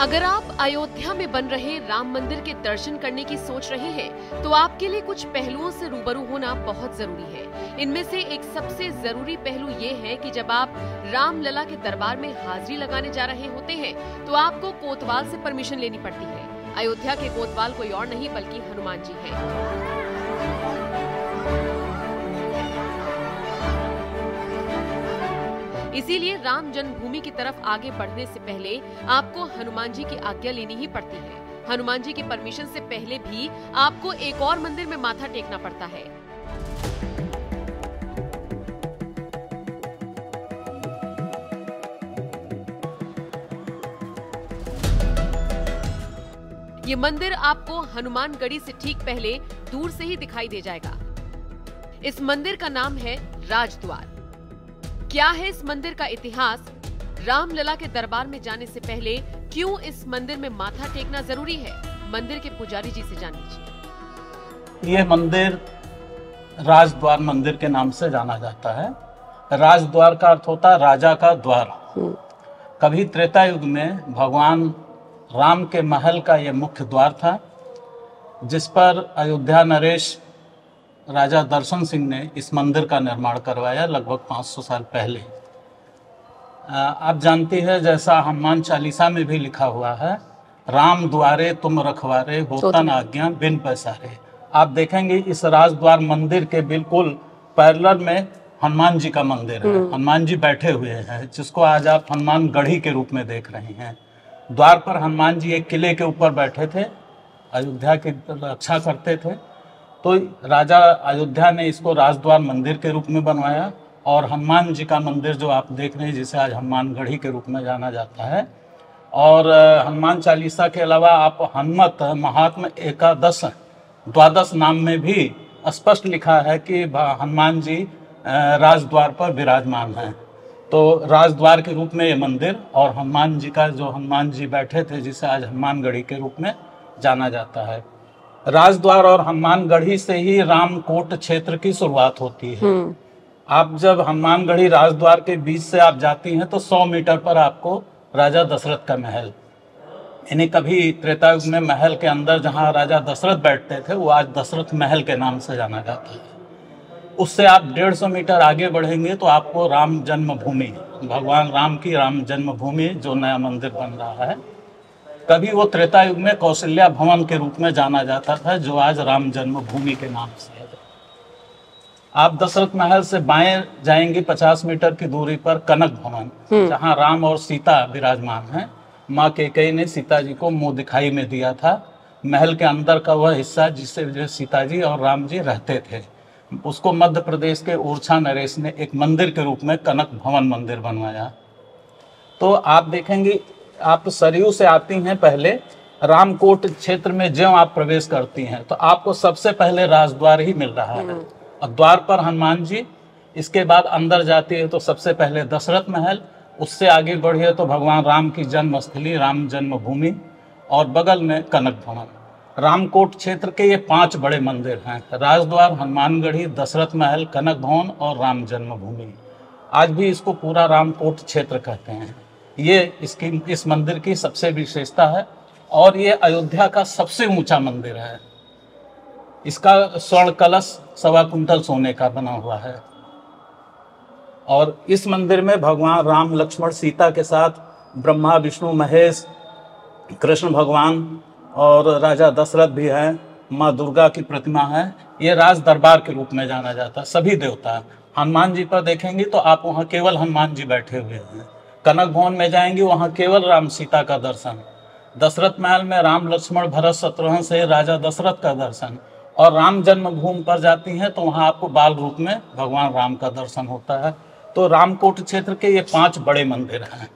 अगर आप अयोध्या में बन रहे राम मंदिर के दर्शन करने की सोच रहे हैं, तो आपके लिए कुछ पहलुओं से रूबरू होना बहुत जरूरी है। इनमें से एक सबसे जरूरी पहलू ये है कि जब आप रामलला के दरबार में हाजिरी लगाने जा रहे होते हैं, तो आपको कोतवाल से परमिशन लेनी पड़ती है। अयोध्या के कोतवाल कोई और नहीं बल्कि हनुमान जी हैं। इसीलिए राम जन्मभूमि की तरफ आगे बढ़ने से पहले आपको हनुमान जी की आज्ञा लेनी ही पड़ती है। हनुमान जी की परमिशन से पहले भी आपको एक और मंदिर में माथा टेकना पड़ता है। ये मंदिर आपको हनुमानगढ़ी से ठीक पहले दूर से ही दिखाई दे जाएगा। इस मंदिर का नाम है राजद्वार। क्या है इस मंदिर का इतिहास? रामलला के दरबार में जाने से पहले क्यों इस मंदिर में माथा टेकना जरूरी है? मंदिर के पुजारी जी से जान लीजिए। ये मंदिर राजद्वार मंदिर के नाम से जाना जाता है। राजद्वार का अर्थ होता है राजा का द्वार। कभी त्रेता युग में भगवान राम के महल का ये मुख्य द्वार था, जिस पर अयोध्या नरेश राजा दर्शन सिंह ने इस मंदिर का निर्माण करवाया लगभग 500 साल पहले। आप जानती है, जैसा हनुमान चालीसा में भी लिखा हुआ है, राम द्वारे तुम रखवारे होता न आज्ञा बिन पैसारे। आप देखेंगे इस राजद्वार मंदिर के बिल्कुल पैरेलल में हनुमान जी का मंदिर है। हनुमान जी बैठे हुए हैं, जिसको आज आप हनुमान गढ़ी के रूप में देख रहे हैं। द्वार पर हनुमान जी एक किले के ऊपर बैठे थे, अयोध्या की रक्षा करते थे। तो राजा अयोध्या ने इसको राजद्वार मंदिर के रूप में बनवाया, और हनुमान जी का मंदिर जो आप देख रहे हैं, जिसे आज हनुमानगढ़ी के रूप में जाना जाता है। और हनुमान चालीसा के अलावा आप हनुमत महात्म एकादश द्वादश नाम में भी स्पष्ट लिखा है कि हनुमान जी राजद्वार पर विराजमान हैं। तो राजद्वार के रूप में ये मंदिर, और हनुमान जी का जो हनुमान जी बैठे थे, जिसे आज हनुमानगढ़ी के रूप में जाना जाता है। राजद्वार और हनुमानगढ़ी से ही रामकोट क्षेत्र की शुरुआत होती है। आप जब हनुमानगढ़ी राजद्वार के बीच से आप जाती हैं, तो 100 मीटर पर आपको राजा दशरथ का महल, यानी कभी त्रेता युग में महल के अंदर जहां राजा दशरथ बैठते थे, वो आज दशरथ महल के नाम से जाना जाता है। उससे आप 150 मीटर आगे बढ़ेंगे तो आपको राम जन्मभूमि, भगवान राम की राम जन्मभूमि जो नया मंदिर बन रहा है, कभी वो त्रेता युग में कौशल्या भवन के रूप में जाना जाता था, जो आज राम जन्मभूमि के नाम से है। आप दशरथ महल से बाएं जाएंगे 50 मीटर की दूरी पर कनक भवन, जहां राम और सीता विराजमान हैं। माँ कैकेयी ने सीता जी को मुंह दिखाई में दिया था। महल के अंदर का वह हिस्सा जिससे सीता जी और राम जी रहते थे, उसको मध्य प्रदेश के ओरछा नरेश ने एक मंदिर के रूप में कनक भवन मंदिर बनवाया। तो आप देखेंगे, आप सरयू से आती हैं, पहले रामकोट क्षेत्र में जब आप प्रवेश करती हैं, तो आपको सबसे पहले राजद्वार ही मिल रहा है। और द्वार पर हनुमान जी, इसके बाद अंदर जाती है तो सबसे पहले दशरथ महल, उससे आगे बढ़िए तो भगवान राम की जन्मस्थली राम जन्मभूमि, और बगल में कनक भवन। रामकोट क्षेत्र के ये 5 बड़े मंदिर हैं: राजद्वार, हनुमानगढ़ी, दशरथ महल, कनक भवन और राम जन्मभूमि। आज भी इसको पूरा रामकोट क्षेत्र कहते हैं। ये इस मंदिर की सबसे विशेषता है, और ये अयोध्या का सबसे ऊंचा मंदिर है। इसका स्वर्ण कलश 1.25 कुंटल सोने का बना हुआ है। और इस मंदिर में भगवान राम, लक्ष्मण, सीता के साथ ब्रह्मा, विष्णु, महेश, कृष्ण भगवान और राजा दशरथ भी हैं। माँ दुर्गा की प्रतिमा है। ये राज दरबार के रूप में जाना जाता है। सभी देवता, हनुमान जी पर देखेंगे तो आप वहाँ केवल हनुमान जी बैठे हुए हैं। कनक भवन में जाएंगे, वहाँ केवल राम सीता का दर्शन। दशरथ महल में राम, लक्ष्मण, भरत, शत्रुघ्न से राजा दशरथ का दर्शन। और राम जन्मभूमि पर जाती हैं तो वहाँ आपको बाल रूप में भगवान राम का दर्शन होता है। तो रामकोट क्षेत्र के ये 5 बड़े मंदिर हैं।